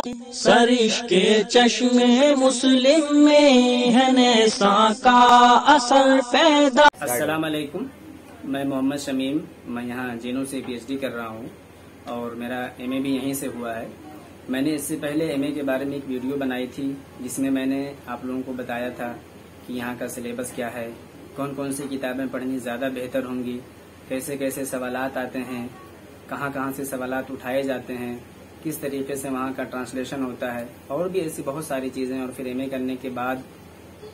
सरिश के चश्मे मुस्लिम में है नेसा का असर पैदा। अस्सलाम वालेकुम, मैं मोहम्मद शमीम, मैं यहाँ जेनू से पीएचडी कर रहा हूँ और मेरा एमए भी यहीं से हुआ है। मैंने इससे पहले एमए के बारे में एक वीडियो बनाई थी जिसमें मैंने आप लोगों को बताया था कि यहाँ का सिलेबस क्या है, कौन कौन सी किताबें पढ़नी ज़्यादा बेहतर होंगी, कैसे कैसे सवालात आते हैं, कहाँ कहाँ से सवालात उठाए जाते हैं, किस तरीके से वहाँ का ट्रांसलेशन होता है और भी ऐसी बहुत सारी चीज़ें। और फिर एमए करने के बाद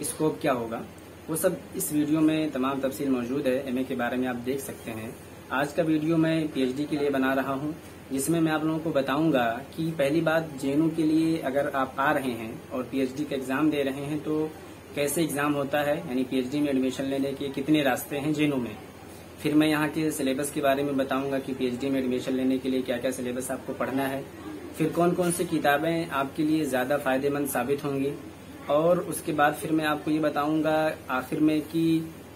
स्कोप क्या होगा, वो सब इस वीडियो में तमाम तफसील मौजूद है। एमए के बारे में आप देख सकते हैं। आज का वीडियो मैं पीएचडी के लिए बना रहा हूँ, जिसमें मैं आप लोगों को बताऊंगा कि पहली बात जेएनयू के लिए अगर आप आ रहे हैं और पीएचडी का एग्जाम दे रहे हैं तो कैसे एग्जाम होता है, यानी पीएचडी में एडमिशन लेने के कितने रास्ते हैं जेएनयू में। फिर मैं यहाँ के सिलेबस के बारे में बताऊंगा कि पीएचडी में एडमिशन लेने के लिए क्या क्या सिलेबस आपको पढ़ना है, फिर कौन कौन सी किताबें आपके लिए ज्यादा फायदेमंद साबित होंगी, और उसके बाद फिर मैं आपको ये बताऊंगा आखिर में कि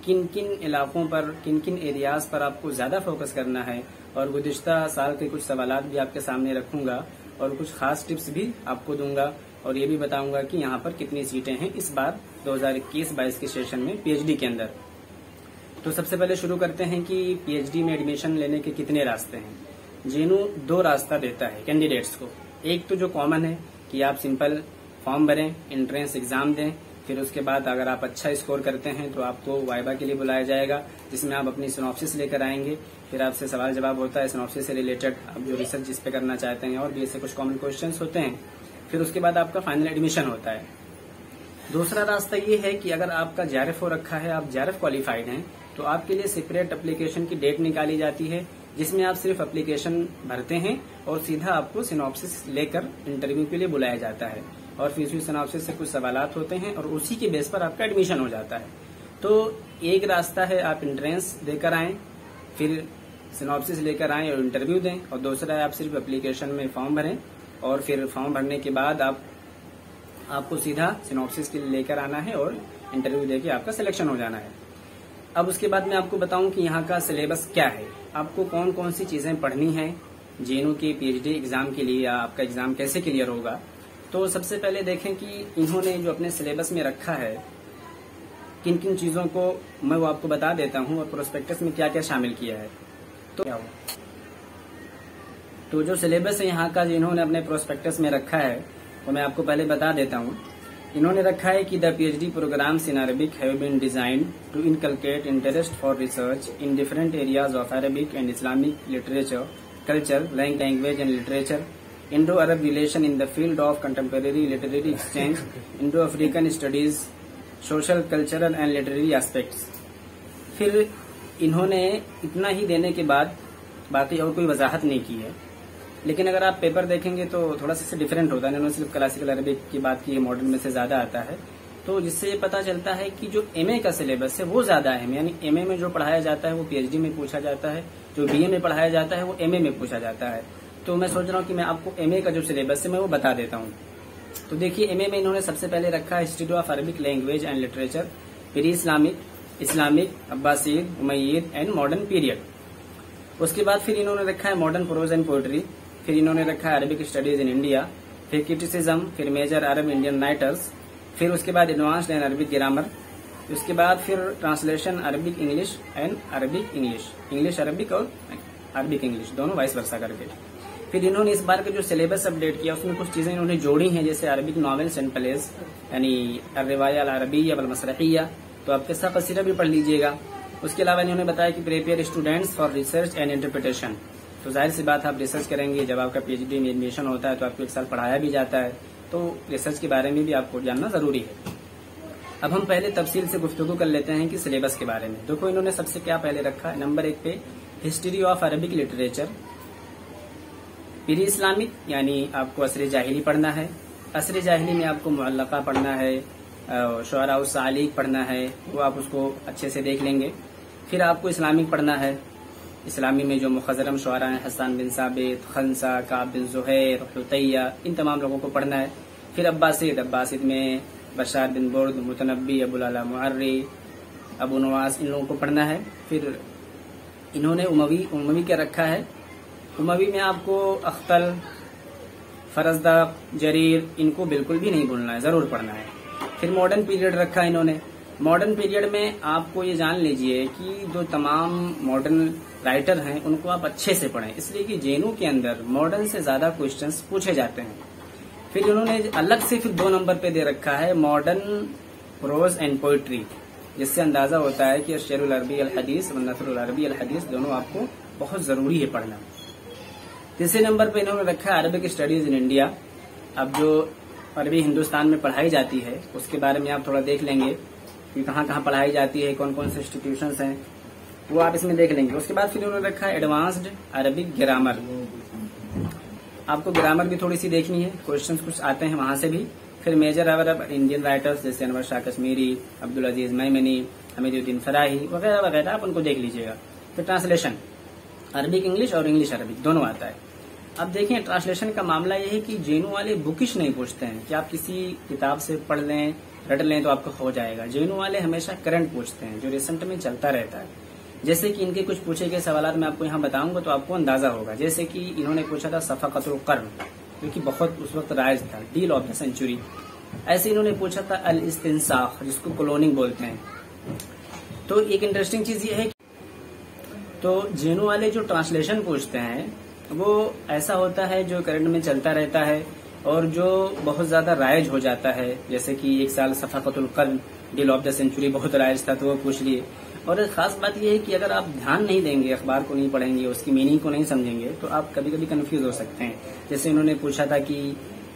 किन किन इलाकों पर, किन किन एरियाज पर आपको ज्यादा फोकस करना है। और गुज़िश्ता साल के कुछ सवालात भी आपके सामने रखूंगा और कुछ खास टिप्स भी आपको दूंगा और ये भी बताऊंगा कि यहाँ पर कितनी सीटें हैं इस बार 2021-22 के सेशन में पीएचडी के अंदर। तो सबसे पहले शुरू करते हैं कि पीएचडी में एडमिशन लेने के कितने रास्ते हैं। जेएनयू 2 रास्ता देता है कैंडिडेट्स को। एक तो जो कॉमन है कि आप सिंपल फॉर्म भरें, एंट्रेंस एग्जाम दें, फिर उसके बाद अगर आप अच्छा स्कोर करते हैं तो आपको वाइवा के लिए बुलाया जाएगा, जिसमें आप अपनी सिनॉप्सिस लेकर आएंगे। फिर आपसे सवाल जवाब होता है सिनॉप्सिस से रिलेटेड, आप जो रिसर्च जिस पे करना चाहते हैं, और भी ऐसे कुछ कॉमन क्वेश्चंस होते हैं। फिर उसके बाद आपका फाइनल एडमिशन होता है। दूसरा रास्ता ये है कि अगर आपका जेआरएफ हो रखा है, आप जेआरएफ क्वालिफाइड हैं, तो आपके लिए सेपरेट एप्लीकेशन की डेट निकाली जाती है, जिसमें आप सिर्फ एप्लीकेशन भरते हैं और सीधा आपको सिनॉप्सिस लेकर इंटरव्यू के लिए बुलाया जाता है। और फिर उसी सिनॉप्सिस से कुछ सवालात होते हैं और उसी के बेस पर आपका एडमिशन हो जाता है। तो एक रास्ता है आप एंट्रेंस देकर आएं, फिर सिनॉप्सिस लेकर आएं और इंटरव्यू दें, और दूसरा है आप सिर्फ एप्लीकेशन में फॉर्म भरें और फिर फॉर्म भरने के बाद आपको सीधा सिनॉप्सिस के लिए लेकर आना है और इंटरव्यू देके आपका सिलेक्शन हो जाना है। अब उसके बाद मैं आपको बताऊं कि यहाँ का सिलेबस क्या है, आपको कौन कौन सी चीजें पढ़नी है जेएनयू के पीएचडी एग्जाम के लिए, या आपका एग्जाम कैसे क्लियर होगा। तो सबसे पहले देखें कि इन्होंने जो अपने सिलेबस में रखा है किन किन चीजों को, मैं वो आपको बता देता हूँ, और प्रोस्पेक्टस में क्या क्या शामिल किया है। तो क्या हुआ, तो जो सिलेबस है यहाँ का जिन्होंने अपने प्रोस्पेक्टस में रखा है वो मैं आपको पहले बता देता हूँ। इन्होंने रखा है कि the PhD programs in Arabic have been designed to inculcate interest for research in different areas of Arabic and Islamic literature, culture, language and literature, Indo-Arab relation in the field of contemporary literary exchange, Indo-African studies, social, cultural and literary aspects। फिर इन्होंने इतना ही देने के बाद बाकी और कोई वजाहत नहीं की है, लेकिन अगर आप पेपर देखेंगे तो थोड़ा सा डिफरेंट होता है। इन्होंने सिर्फ क्लासिकल अरबिक की बात की है, मॉडर्न में से ज्यादा आता है, तो जिससे ये पता चलता है कि जो एमए का सिलेबस है वो ज्यादा है। यानी एमए में जो पढ़ाया जाता है वो पीएचडी में पूछा जाता है, जो बीए में पढ़ाया जाता है वो एमए में पूछा जाता है। तो मैं सोच रहा हूँ कि मैं आपको एमए का जो सिलेबस है मैं वो बता देता हूँ। तो देखिए एमए में इन्होंने सबसे पहले रखा है history of Arabic language and literature, फिर Islamic, Abbasid, Umayyad and modern period. उसके बाद फिर इन्होंने रखा है मॉडर्न प्रोज एंड पोएट्री, फिर इन्होंने रखा है अरबिक स्टडीज इन इंडिया, फिर क्रिटिसिज्म, फिर मेजर अरब इंडियन राइटर्स, फिर उसके बाद एडवांस्ड एंड अरबिक ग्रामर, उसके बाद फिर translation Arabic English and Arabic English, English Arabic और अरबिक इंग्लिश दोनों वाइस वर्सा करके। फिर इन्होंने इस बार का जो सिलेबस अपडेट किया उसमें कुछ चीजें इन्होंने जोड़ी हैं, जैसे अरबिक नॉवेल्स एंड प्लेज, यानी अर्रिवाया अल अरबिया वल मसरहिया, तो आप किस्सा कसीरा भी पढ़ लीजिएगा। उसके अलावा इन्होंने बताया कि prepare students for research and interpretation, तो जाहिर सी बात आप रिसर्च करेंगे, जब आपका पीएचडी में एडमिशन होता है तो आपको 1 साल पढ़ाया भी जाता है, तो रिसर्च के बारे में भी आपको जानना जरूरी है। अब हम पहले तफसील से गुफ्तगू कर लेते हैं कि सिलेबस के बारे में। देखो इन्होंने सबसे क्या पहले रखा है, नंबर 1 पे हिस्ट्री ऑफ अरबिक लिटरेचर, फिर इस्लामिक, यानी आपको असर जाहिली पढ़ना है। असर जाहिली में आपको मुअल्लका पढ़ना है, शुअरा और सालिक पढ़ना है, वो आप उसको अच्छे से देख लेंगे। फिर आपको इस्लामिक पढ़ना है, इस्लामी में जो मुखज़रम शुअरा हैं, हसन बिन साबित, खंसा, काब बिन ज़ुहैर, हुतैया, इन तमाम लोगों को पढ़ना है। फिर अब्बासिद में बशार बिन बुर्द, मुतनब्बी, अबुल अला मुअर्री, अबू नवास, इन लोगों को पढ़ना है। फिर इन्होंने उमवी क्या रखा है, उमवी में आपको अख्तल, फरजदा, जरीर, इनको बिल्कुल भी नहीं भूलना है, जरूर पढ़ना है। फिर मॉडर्न पीरियड रखा है इन्होंने। मॉडर्न पीरियड में आपको ये जान लीजिए कि जो तमाम मॉडर्न राइटर हैं उनको आप अच्छे से पढ़ें, इसलिए कि जेएनयू के अंदर मॉडर्न से ज्यादा क्वेश्चंस पूछे जाते हैं। फिर इन्होंने अलग से फिर 2 नंबर पे दे रखा है मॉडर्न प्रोज एंड पोइट्री, जिससे अंदाजा होता है कि शेरुल अरबी अल हदीस और नसरुल अरबी अल हदीस दोनों आपको बहुत जरूरी है पढ़ना। तीसरे नंबर पे इन्होंने रखा है अरबिक स्टडीज इन इंडिया। अब जो अरबी हिंदुस्तान में पढ़ाई जाती है उसके बारे में आप थोड़ा देख लेंगे कि कहाँ कहाँ पढ़ाई जाती है, कौन कौन से इंस्टीट्यूशंस हैं, वो आप इसमें देख लेंगे। उसके बाद फिर उन्होंने रखा है एडवांस्ड अरबिक ग्रामर। आपको ग्रामर भी थोड़ी सी देखनी है, क्वेश्चंस कुछ आते हैं वहां से भी। फिर मेजर अरब इंडियन राइटर्स जैसे अनवर शाह कश्मीरी, अब्दुल अजीज मैमनी, हमीदुद्दीन फराही वगैरह वगैरह, आप उनको देख लीजिएगा। फिर ट्रांसलेशन अरबिक इंग्लिश और इंग्लिश अरबिक दोनों आता है। अब देखिए ट्रांसलेशन का मामला यह है कि जेएनयू वाले बुकिश नहीं पूछते हैं कि आप किसी किताब से पढ़ लें, रट लें तो आपको हो जाएगा। जेएनयू वाले हमेशा करंट पूछते हैं, जो रिसेंट में चलता रहता है। जैसे कि इनके कुछ पूछे गए सवाल मैं आपको यहाँ बताऊंगा तो आपको अंदाजा होगा। जैसे कि इन्होंने पूछा था सफाकतुल कर्न, जो कि बहुत उस वक्त राइज था, डील ऑफ द सेंचुरी। ऐसे इन्होंने पूछा था अल इस्तिंसाख, जिसको क्लोनिंग बोलते हैं। तो एक इंटरेस्टिंग चीज ये है कि तो जेएनयू वाले जो ट्रांसलेशन पूछते हैं वो ऐसा होता है जो करंट में चलता रहता है और जो बहुत ज्यादा राइज हो जाता है। जैसे कि एक साल सफाकतुल कर्न, डील ऑफ द सेंचुरी बहुत राइज था तो वो पूछ लिए। और खास बात यह है कि अगर आप ध्यान नहीं देंगे, अखबार को नहीं पढ़ेंगे, उसकी मीनिंग को नहीं समझेंगे तो आप कभी कभी कंफ्यूज हो सकते हैं। जैसे इन्होंने पूछा था कि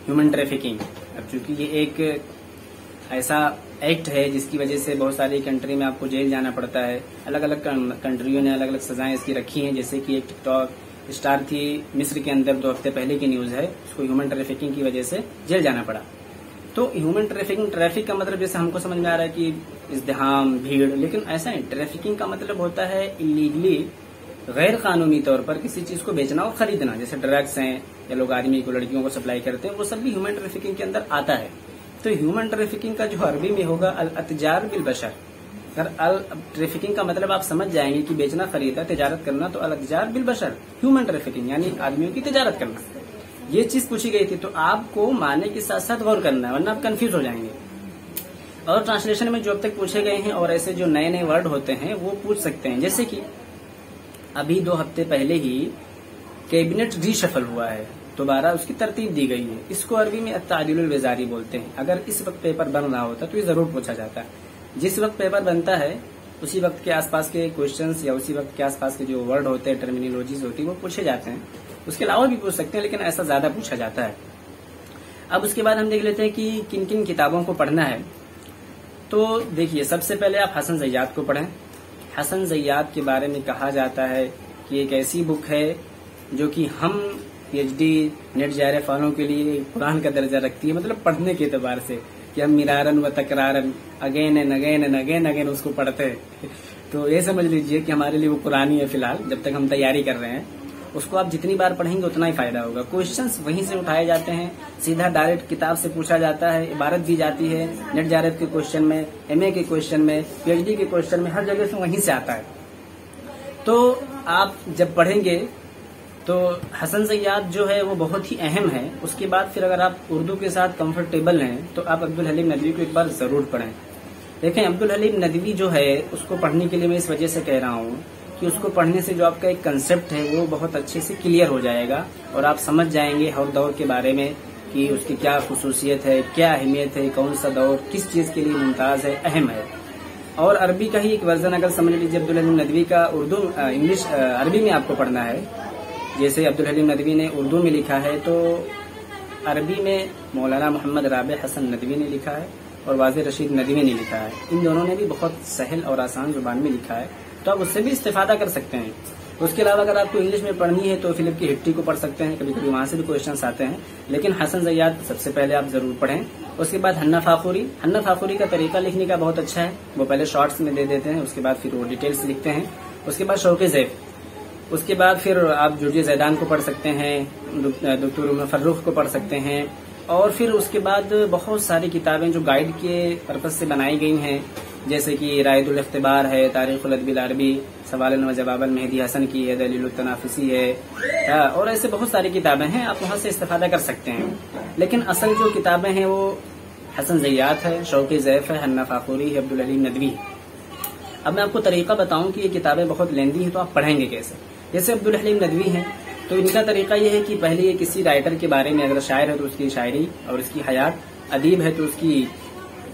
ह्यूमन ट्रैफिकिंग, अब चूंकि ये एक ऐसा एक्ट है जिसकी वजह से बहुत सारी कंट्री में आपको जेल जाना पड़ता है। अलग अलग कंट्रियों ने अलग अलग सजाएं इसकी रखी हैं। जैसे कि एक टिकटॉक स्टार थी मिस्र के अंदर, 2 हफ्ते पहले की न्यूज है, उसको ह्यूमन ट्रैफिकिंग की वजह से जेल जाना पड़ा। तो ह्यूमन ट्रैफिकिंग, ट्रैफिक का मतलब जैसे हमको समझ में आ रहा है कि इज़्दिहाम, भीड़, लेकिन ऐसा नहीं। ट्रैफिकिंग का मतलब होता है इलीगली, गैर कानूनी तौर पर किसी चीज को बेचना और खरीदना। जैसे ड्रग्स हैं या लोग आदमी को, लड़कियों को सप्लाई करते हैं, वो सब भी ह्यूमन ट्रैफिकिंग के अंदर आता है। तो ह्यूमन ट्रैफिकिंग का जो अरबी में होगा अल अतजार बिल बशर। अगर अल ट्रैफिकिंग का मतलब आप समझ जाएंगे कि बेचना, खरीदना, तिजारत करना, तो अल अतजार बिल बशर ह्यूमन ट्रैफिकिंग यानी आदमियों की तिजारत करना। ये चीज पूछी गई थी, तो आपको मानने के साथ साथ गौर करना है, वरना आप कंफ्यूज हो जाएंगे। और ट्रांसलेशन में जो अब तक पूछे गए हैं और ऐसे जो नए नए वर्ड होते हैं वो पूछ सकते हैं। जैसे कि अभी 2 हफ्ते पहले ही कैबिनेट रीशफल हुआ है, दोबारा उसकी तरतीब दी गई है। इसको अरबी में अत्तादिलुल वज़ारी बोलते हैं। अगर इस वक्त पेपर बन रहा होता तो ये जरूर पूछा जाता। जिस वक्त पेपर बनता है उसी वक्त के आसपास के क्वेश्चंस या उसी वक्त के आसपास के जो वर्ड होते हैं, टर्मिनोलॉजीज होती है, वो पूछे जाते हैं। उसके अलावा भी पूछ सकते हैं, लेकिन ऐसा ज्यादा पूछा जाता है। अब उसके बाद हम देख लेते हैं कि किन किन किताबों को पढ़ना है। तो देखिए, सबसे पहले आप हसन ज़ैयाद को पढ़ें। हसन ज़ैयाद के बारे में कहा जाता है कि एक ऐसी बुक है जो कि हम पीएचडी नेट जायरफ वालों के लिए कुरान का दर्जा रखती है, मतलब पढ़ने के एतबार से कि हम मिरारन व तकरारन, again and again and again again उसको पढ़ते हैं। तो ये समझ लीजिए कि हमारे लिए वो कुरानी है फिलहाल, जब तक हम तैयारी कर रहे हैं। उसको आप जितनी बार पढ़ेंगे उतना ही फायदा होगा। क्वेश्चंस वहीं से उठाए जाते हैं, सीधा डायरेक्ट किताब से पूछा जाता है, इबारत दी जाती है नेट जायरफ के क्वेश्चन में, एमए के क्वेश्चन में, पीएचडी के क्वेश्चन में, हर जगह से वहीं से आता है। तो आप जब पढ़ेंगे तो हसन ज़ैयाद जो है वो बहुत ही अहम है। उसके बाद फिर अगर आप उर्दू के साथ कंफर्टेबल हैं तो आप अब्दुल हलीम नदवी को एक बार जरूर पढ़ें। देखें, अब्दुल हलीम नदवी जो है उसको पढ़ने के लिए मैं इस वजह से कह रहा हूँ कि उसको पढ़ने से जो आपका एक कंसेप्ट है वो बहुत अच्छे से क्लियर हो जाएगा और आप समझ जाएंगे हर दौर के बारे में कि उसकी क्या खुसूसियत है, क्या अहमियत है, कौन सा दौर किस चीज के लिए मुमताज है, अहम है। और अरबी का ही एक वर्जन अगर समझ लीजिए, अब्दुल हलीम नदवी का उर्दू इंग्लिश अरबी में आपको पढ़ना है। जैसे अब्दुल हलीम नदवी ने उर्दू में लिखा है तो अरबी में मौलाना मोहम्मद राबे हसन नदवी ने लिखा है और वाज़े रशीद नदवी ने लिखा है। इन दोनों ने भी बहुत सहल और आसान जुबान में लिखा है, तो आप उससे भी इस्तेफादा कर सकते हैं। उसके अलावा अगर आपको इंग्लिश में पढ़नी है तो फिलिप की हिट्टी को पढ़ सकते हैं, कभी कभी वहां से भी क्वेश्चंस आते हैं। लेकिन हसन ज़ैयाद सबसे पहले आप जरूर पढ़ें। उसके बाद हन्ना फाखुरी का तरीका लिखने का बहुत अच्छा है। वो पहले शॉर्ट्स में दे देते हैं, उसके बाद फिर वो डिटेल्स लिखते हैं। उसके बाद शौक़ ज़ैफ़, उसके बाद फिर आप जुर्जी ज़ैदान को पढ़ सकते हैं, डॉक्टर उमर फर्रुख को पढ़ सकते हैं। और फिर उसके बाद बहुत सारी किताबें जो गाइड के पर्पज से बनाई गई हैं, जैसे कि रायदुल इख्तिबार है, तारीखुल अदबिल अरबी, सवालन व जवाबन मेहदी हसन की है, दलीलुल तनाफुसी है, और ऐसे बहुत सारी किताबें हैं, आप वहाँ से इस्तेफादा कर सकते हैं। लेकिन असल जो किताबें हैं वो हसन ज़ैयात है, शौक़ ज़ैफ़ है, हन्ना फाखुरी है, अब्दुल अलीम नदवी है। अब मैं आपको तरीका बताऊं कि ये किताबें बहुत लेंदी हैं तो आप पढ़ेंगे कैसे। जैसे अब्दुल हलीम नदवी हैं तो इनका तरीका ये है कि पहले ये किसी राइटर के बारे में, अगर शायर है तो उसकी शायरी और उसकी हयात, अदीब है तो उसकी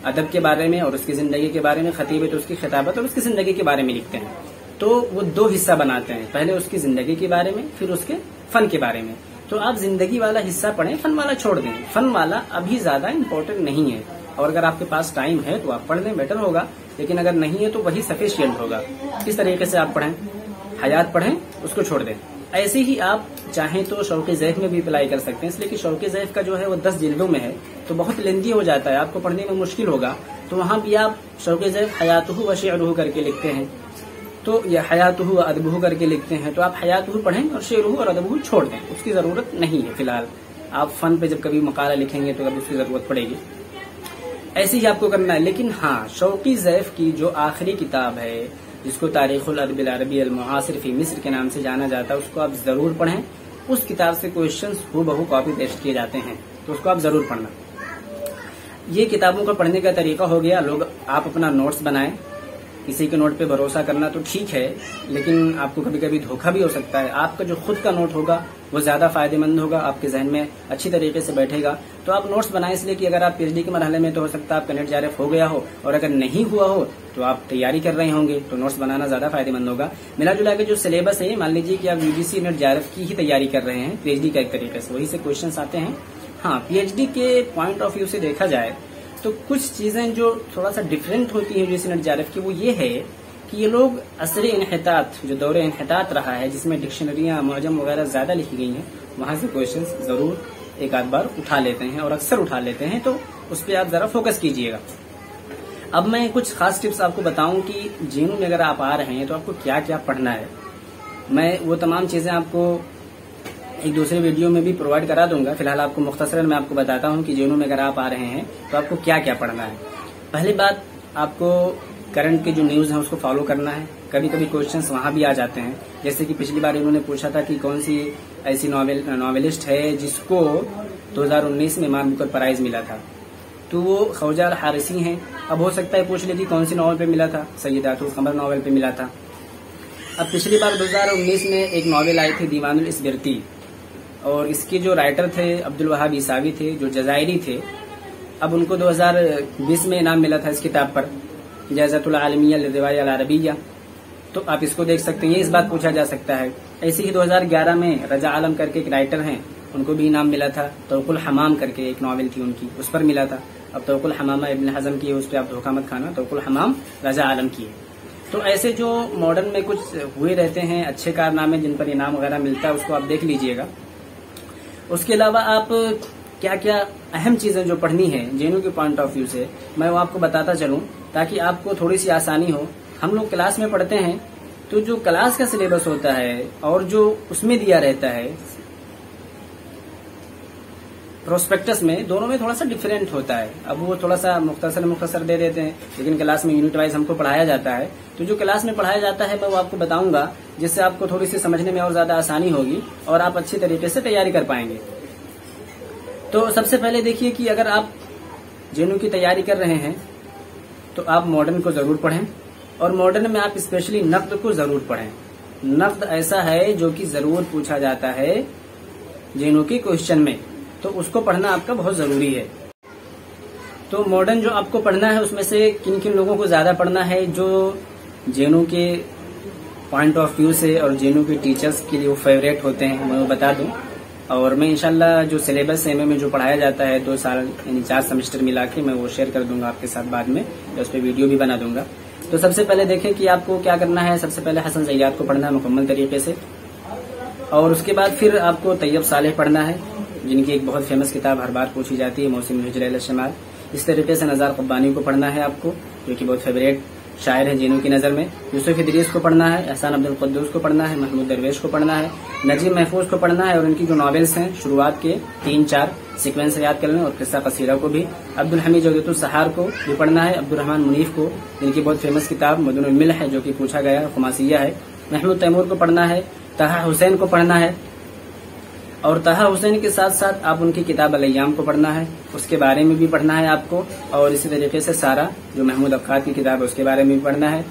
अदब के बारे में और उसकी जिंदगी के बारे में, खतीब है तो उसकी खिताबत और उसकी जिंदगी के बारे में लिखते हैं। तो वो दो हिस्सा बनाते हैं, पहले उसकी जिंदगी के बारे में, फिर उसके फन के बारे में। तो आप जिंदगी वाला हिस्सा पढ़ें, फन वाला छोड़ दें। फन वाला अभी ज्यादा इम्पोर्टेंट नहीं है, और अगर आपके पास टाइम है तो आप पढ़ लें, बेटर होगा। लेकिन अगर नहीं है तो वही सफिशियंट होगा। इस तरीके से आप पढ़ें, हयात पढ़ें, उसको छोड़ दें। ऐसे ही आप चाहें तो शौक़ ज़ैफ़ में भी अप्लाई कर सकते हैं, इसलिए कि शौक़ ज़ैफ़ का जो है वो 10 जिल्दों में है तो बहुत लेंदी हो जाता है, आपको पढ़ने में मुश्किल होगा। तो वहाँ भी आप शौक़ ज़ैफ़ हयातुहु व शेअरुहु करके लिखते हैं, तो या हयातुहु व अदबुहु करके लिखते हैं, तो आप हयातुहु पढ़ें और शेअरुहु और अदबुहु छोड़ दें, उसकी जरूरत नहीं है फिलहाल। आप फन पे जब कभी मकाला लिखेंगे तो कभी उसकी जरूरत पड़ेगी, ऐसे ही आपको करना है। लेकिन हाँ, शौक़ ज़ैफ़ की जो आखिरी किताब है जिसको तारीखुल अदबिल अरबी अल मुआसिर फी मिस्र के नाम से जाना जाता है, उसको आप जरूर पढ़ें। उस किताब से क्वेश्चंस हूबहू कॉपी पेस्ट किए जाते हैं, तो उसको आप जरूर पढ़ना। ये किताबों का पढ़ने का तरीका हो गया। लोग आप अपना नोट्स बनाएं, किसी के नोट पे भरोसा करना तो ठीक है, लेकिन आपको कभी कभी धोखा भी हो सकता है। आपका जो खुद का नोट होगा वो ज्यादा फायदेमंद होगा, आपके जहन में अच्छी तरीके से बैठेगा। तो आप नोट्स बनाएं, इसलिए कि अगर आप पीएचडी के मरहले में तो हो सकता है आपका नेट जारफ हो गया हो, और अगर नहीं हुआ हो तो आप तैयारी कर रहे होंगे, तो नोट्स बनाना ज्यादा फायदेमंद होगा। मिला जुला के जो सिलेबस है, मान लीजिए कि आप यूजीसी नेट जारफ की ही तैयारी कर रहे हैं पीएचडी का एक तरीके से, वही से क्वेश्चन आते हैं। हाँ, पीएचडी के पॉइंट ऑफ व्यू से देखा जाए तो कुछ चीजें जो थोड़ा सा डिफरेंट होती है यूजीसी नेट जारफ की, वो ये है कि ये लोग असरे इन्हितात, जो दौरे इन्हितात रहा है जिसमें डिक्शनरियां मुअज्जम वगैरह ज्यादा लिखी गई हैं, वहां से क्वेश्चंस जरूर एक आध बार उठा लेते हैं, और अक्सर उठा लेते हैं, तो उस पर आप जरा फोकस कीजिएगा। अब मैं कुछ खास टिप्स आपको बताऊं कि जेनू में अगर आप आ रहे हैं तो आपको क्या क्या पढ़ना है। मैं वो तमाम चीजें आपको एक दूसरे वीडियो में भी प्रोवाइड करा दूंगा। फिलहाल आपको मुख्तसरन मैं आपको बताता हूं कि जेनू में अगर आप आ रहे हैं तो आपको क्या क्या पढ़ना है। पहली बात, आपको करंट के जो न्यूज है उसको फॉलो करना है। कभी कभी क्वेश्चंस वहां भी आ जाते हैं, जैसे कि पिछली बार इन्होंने पूछा था कि कौन सी ऐसी नॉवेलिस्ट है जिसको 2019 में इमाम बुकर प्राइज मिला था, तो वो खौजा अल हारिसी हैं। अब हो सकता है पूछ ले कि कौन सी नॉवल पे मिला था, सैयदातुल कमर नॉवल पे मिला था। अब पिछली बार 2019 में एक नॉवेल आई थी दीवानुल इसबिरती, और इसके जो राइटर थे अब्दुल वहाब ईसावी थे, जो जजायरी थे। अब उनको 2020 में इनाम मिला था इस किताब पर, जायज़तुल आलमिया लिर्रिवाया अल अरबिया, तो आप इसको देख सकते हैं। ये इस बात पूछा जा सकता है। ऐसे ही 2011 में रजा आलम करके एक राइटर हैं, उनको भी इनाम मिला था। तौकुल हमाम करके एक नॉवेल थी उनकी, उस पर मिला था। अब तौकुल हमामा इब्न हज़म की है, उस पर आप धोखा मत खाना, तौकुल हमाम रजा आलम की है। तो ऐसे जो मॉडर्न में कुछ हुए रहते हैं अच्छे कारनामे जिन पर इनाम वगैरह मिलता है, उसको आप देख लीजिएगा। उसके अलावा आप क्या क्या अहम चीजें जो पढ़नी है जेनू के पॉइंट ऑफ व्यू से, मैं वो आपको बताता चलूं ताकि आपको थोड़ी सी आसानी हो। हम लोग क्लास में पढ़ते हैं तो जो क्लास का सिलेबस होता है और जो उसमें दिया रहता है प्रोस्पेक्टस में, दोनों में थोड़ा सा डिफरेंट होता है। अब वो थोड़ा सा मुख्तसर दे देते हैं, लेकिन क्लास में यूनिट वाइज हमको पढ़ाया जाता है। तो जो क्लास में पढ़ाया जाता है मैं वो आपको बताऊंगा, जिससे आपको थोड़ी सी समझने में और ज्यादा आसानी होगी और आप अच्छी तरीके से तैयारी कर पाएंगे। तो सबसे पहले देखिए कि अगर आप जेनू की तैयारी कर रहे हैं तो आप मॉडर्न को जरूर पढ़ें, और मॉडर्न में आप स्पेशली नक्द को जरूर पढ़ें। नक्द ऐसा है जो कि जरूर पूछा जाता है जेनू के क्वेश्चन में, तो उसको पढ़ना आपका बहुत जरूरी है। तो मॉडर्न जो आपको पढ़ना है उसमें से किन किन लोगों को ज्यादा पढ़ना है, जो जेनू के पॉइंट ऑफ व्यू से और जेनू के टीचर्स के लिए वो फेवरेट होते हैं, मैं वो बता दूं। और मैं इंशाल्लाह जो सिलेबस एमए में जो पढ़ाया जाता है 2 साल यानी 4 सेमेस्टर मिला के, मैं वो शेयर कर दूंगा आपके साथ बाद में, या उस पर वीडियो भी बना दूंगा। तो सबसे पहले देखें कि आपको क्या करना है। सबसे पहले हसन ज़ैयात को पढ़ना है मुकम्मल तरीके से, और उसके बाद फिर आपको तैयब सालेह पढ़ना है, जिनकी एक बहुत फेमस किताब हर बार पूछी जाती है, मौसिम हिजर अल शमाल। इस तरीके से नज़ार क़ब्बानी को पढ़ना है आपको, जो कि बहुत फेवरेट शायर है जीनू की नज़र में। यूसुफ इदरीस को पढ़ना है, एहसान अब्दुल कुद्दूस को पढ़ना है, महमूद दरवेश को पढ़ना है, नजीब महफूज को पढ़ना है और उनकी जो नॉवेल्स हैं शुरुआत के 3-4 सीक्वेंस याद कर लें और किस्सा कसीरा को भी। अब्दुल हमीद जोगितुल सहार को भी पढ़ना है, अब्दुल रहमान मुनीफ को जिनकी बहुत फेमस किताब मदनुल मिल्ह है जो कि पूछा गया खुमासिया है, महमूद तैमूर को पढ़ना है, तहा हुसैन को पढ़ना है और तहा हुसैन के साथ साथ आप उनकी किताब अल-अय्याम को पढ़ना है, उसके बारे में भी पढ़ना है आपको। और इसी तरीके से सारा जो महमूद अब्खात की किताब है उसके बारे में भी पढ़ना है।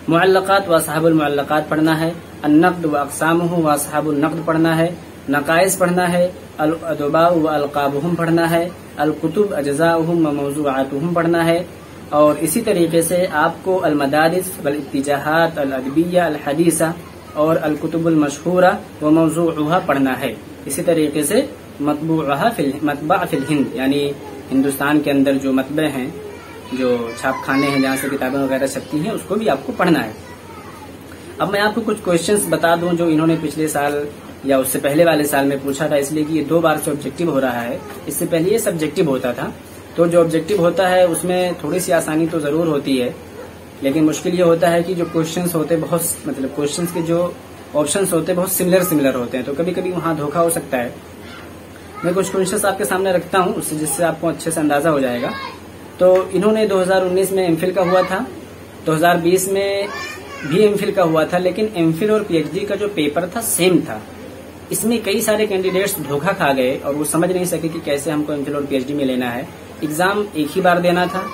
मुअल्लक़ात व असहाबुल मुअल्लक़ात पढ़ना है, अन-नक़्द व अक़सामुहु व असहाबुन नक़्द पढ़ना है, नक़ाइस पढ़ना है, अल-अदबा व अलक़ाबुहुम पढ़ना है, अल-कुतुब अज्ज़ाउहुम व मौज़ूआतुहुम पढ़ना है। और इसी तरीके से आपको अल-मदारिस वल इत्तिजाहात अल-अदबिय्या अल-हदीसा और अल-कुतुबुल मशहूरा व मौज़ूउहा पढ़ना है। इसी तरीके से मतबा फिल हिंद यानी हिंदुस्तान के अंदर जो मतबे हैं, जो छापखाने हैं जहाँ से किताबें वगैरह छपती हैं, उसको भी आपको पढ़ना है। अब मैं आपको कुछ क्वेश्चंस बता दूं जो इन्होंने पिछले साल या उससे पहले वाले साल में पूछा था, इसलिए कि ये 2 बार से ऑब्जेक्टिव हो रहा है। इससे पहले ये सब्जेक्टिव होता था, तो जो ऑब्जेक्टिव होता है उसमें थोड़ी सी आसानी तो जरूर होती है, लेकिन मुश्किल ये होता है कि जो क्वेश्चंस होते बहुत क्वेश्चंस के जो ऑप्शंस होते हैं बहुत सिमिलर होते हैं, तो कभी कभी वहां धोखा हो सकता है। मैं कुछ क्वेश्चंस आपके सामने रखता हूं उससे जिससे आपको अच्छे से अंदाजा हो जाएगा। तो इन्होंने 2019 में एमफिल का हुआ था, 2020 में भी एमफिल का हुआ था, लेकिन एमफिल और पीएचडी का जो पेपर था सेम था। इसमें कई सारे कैंडिडेट्स धोखा खा गए और वो समझ नहीं सके कि कैसे हमको एमफिल और पीएचडी में लेना है। एग्जाम एक ही बार देना था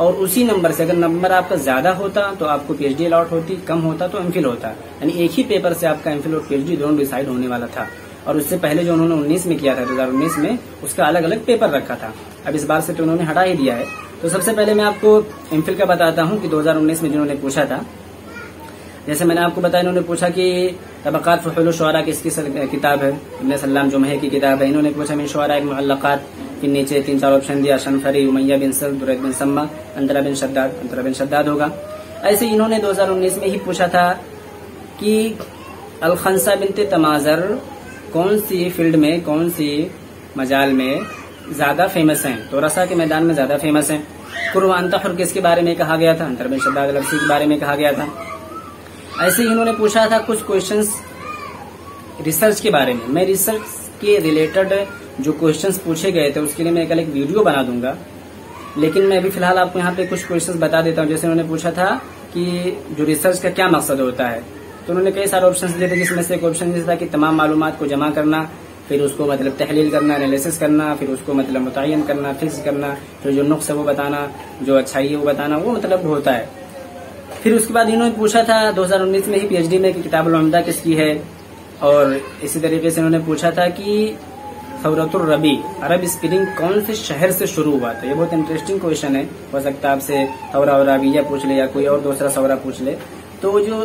और उसी नंबर से, अगर नंबर आपका ज्यादा होता तो आपको पीएचडी अलॉट होती, कम होता तो एमफिल होता, यानी एक ही पेपर से आपका एमफिल और पीएचडी दोनों डिसाइड होने वाला था। और उससे पहले जो उन्होंने 19 में किया था, 2019 में, उसका अलग अलग पेपर रखा था। अब इस बार से तो उन्होंने हटा ही दिया है। तो सबसे पहले मैं आपको एमफिल का बताता हूँ कि 2019 में जिन्होंने पूछा था, जैसे मैंने आपको बताया, इन्होंने पूछा कि तबक़ात फ़ुहूल शुअरा किसकी किताब है, इब्न सल्लाम जुमहे की किताब है। इन्होंने पूछा मिन शुअरा मुअल्लक़ात, फिर नीचे 3-4 ऑप्शन दिया, शनफरी, उमय्या बिन सल्द, दुरैद बिन सम्मा, अंतरा बिन शद्दाद होगा। ऐसे इन्होंने 2019 में ही पूछा था कि अल-खंसा बिन्त तमाज़र कौन सी फील्ड में, कौन सी मजाल में ज्यादा फेमस हैं, तो रसा के मैदान में ज्यादा फेमस हैं। कुर्बान तहर किसके बारे में कहा गया था, अंतर बिन शद्दाद अलबसी के बारे में कहा गया था। ऐसे ही इन्होंने पूछा था कुछ क्वेश्चंस रिसर्च के बारे में। मैं रिसर्च के रिलेटेड जो क्वेश्चंस पूछे गए थे उसके लिए मैं कल एक वीडियो बना दूंगा, लेकिन मैं अभी फिलहाल आपको यहाँ पे कुछ क्वेश्चंस बता देता हूँ। जैसे उन्होंने पूछा था कि जो रिसर्च का क्या मकसद होता है, तो उन्होंने कई सारे ऑप्शंस दिए थे, जिसमें से एक ऑप्शन ये था कि तमाम मालूमात को जमा करना, फिर उसको मतलब तहलील करना, एनालिसिस करना, फिर उसको मतलब मुतय्यन करना, फिक्स करना, फिर जो नुक्स है वो बताना, जो अच्छाई है वो बताना, वो मतलब होता है। फिर उसके बाद इन्होंने पूछा था 2019 में ही पीएचडी में कि किताबुल उम्दा किसकी है, और इसी तरीके से उन्होंने पूछा था कि सौरतुर रबी अरब स्प्रिंग कौन से शहर से शुरू हुआ था। ये बहुत इंटरेस्टिंग क्वेश्चन है, हो सकता है आपसे सौरा और रबिया पूछ ले या कोई और दूसरा सौरा पूछ ले। तो जो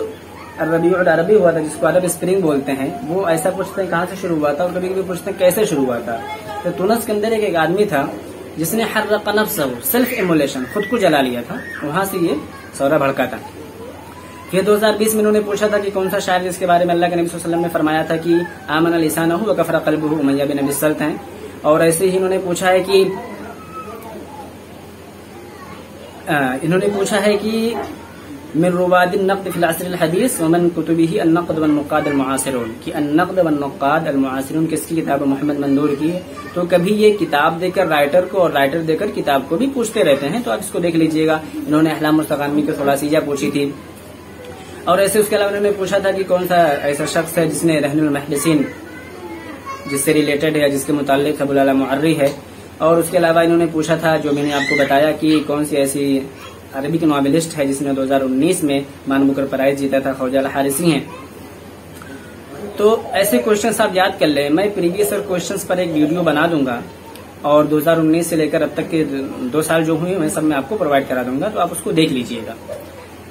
रबी और अरबी हुआ था, जिसको अरब स्प्रिंग बोलते हैं, वो ऐसा पूछते हैं कहाँ से शुरू हुआ था, और कभी कभी पूछते हैं कैसे शुरू हुआ था। तो तुनस के अंदर एक आदमी था जिसने हर्रक़ नफ़्सहु, सेल्फ इमोलेशन, खुद को जला लिया था, वहां से ये सौरा भड़का था। फिर 2020 में इन्होंने पूछा था कि कौन सा शायर जिसके बारे में अल्लाह के नबी सल्लल्लाहु अलैहि वसल्लम ने फरमाया था कि आमन लिसानहु व कफर क़ल्बुहु, उमय्या बिन अबी सल्त हैं। और ऐसे ही इन्होंने पूछा है कि मिन रुवादिन नक़्द फिल असरिल हदीस व मन कुतुबिही अन-नक़्द वन नुक़ाद अल-मुआसिरून, कि अन-नक़्द वन नुक़ाद अल-मुआसिरून किसकी किताब है, मोहम्मद मंदूर की है। तो कभी ये किताब देकर राइटर को और राइटर देकर किताब को भी पूछते रहते हैं, तो आप इसको देख लीजिएगा। इन्होंने अहलाम मुस्तग़ानी की खुलासिया पूछी थी। और ऐसे उसके अलावा उन्होंने पूछा था कि कौन सा ऐसा शख्स है जिसने रहनुल महदिसीन, जिससे रिलेटेड है, जिसके मुताल्लिक अबुल आला मुअर्री है। और उसके अलावा इन्होंने पूछा था, जो मैंने आपको बताया, कि कौन सी ऐसी अरबिक नॉवेलिस्ट है जिसने 2019 में मान बुकर प्राइज जीता था, ख्वाजा अल हारिसी हैं। तो ऐसे क्वेश्चंस आप याद कर लें। मैं प्रीवियस ईयर क्वेश्चंस पर एक वीडियो बना दूंगा, और 2019 से लेकर अब तक के 2 साल जो हुए मैं सब मैं आपको प्रोवाइड करा दूंगा, तो आप उसको देख लीजिएगा।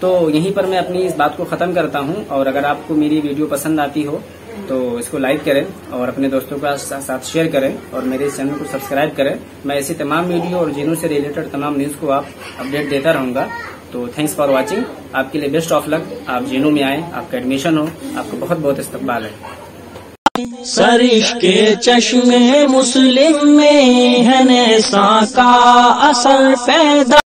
तो यहीं पर मैं अपनी इस बात को खत्म करता हूं। और अगर आपको मेरी वीडियो पसंद आती हो तो इसको लाइक करें और अपने दोस्तों के साथ शेयर करें, और मेरे इस चैनल को सब्सक्राइब करें। मैं ऐसी तमाम वीडियो और जीनू से रिलेटेड तमाम न्यूज को आप अपडेट देता रहूंगा। तो थैंक्स फॉर वॉचिंग। आपके लिए बेस्ट ऑफ लक। आप जीनू में आए, आपका एडमिशन हो, आपको बहुत बहुत इस्तकबाल है। सरिश के चश्मे मुस्लिम में है नेसा का असर पैदा।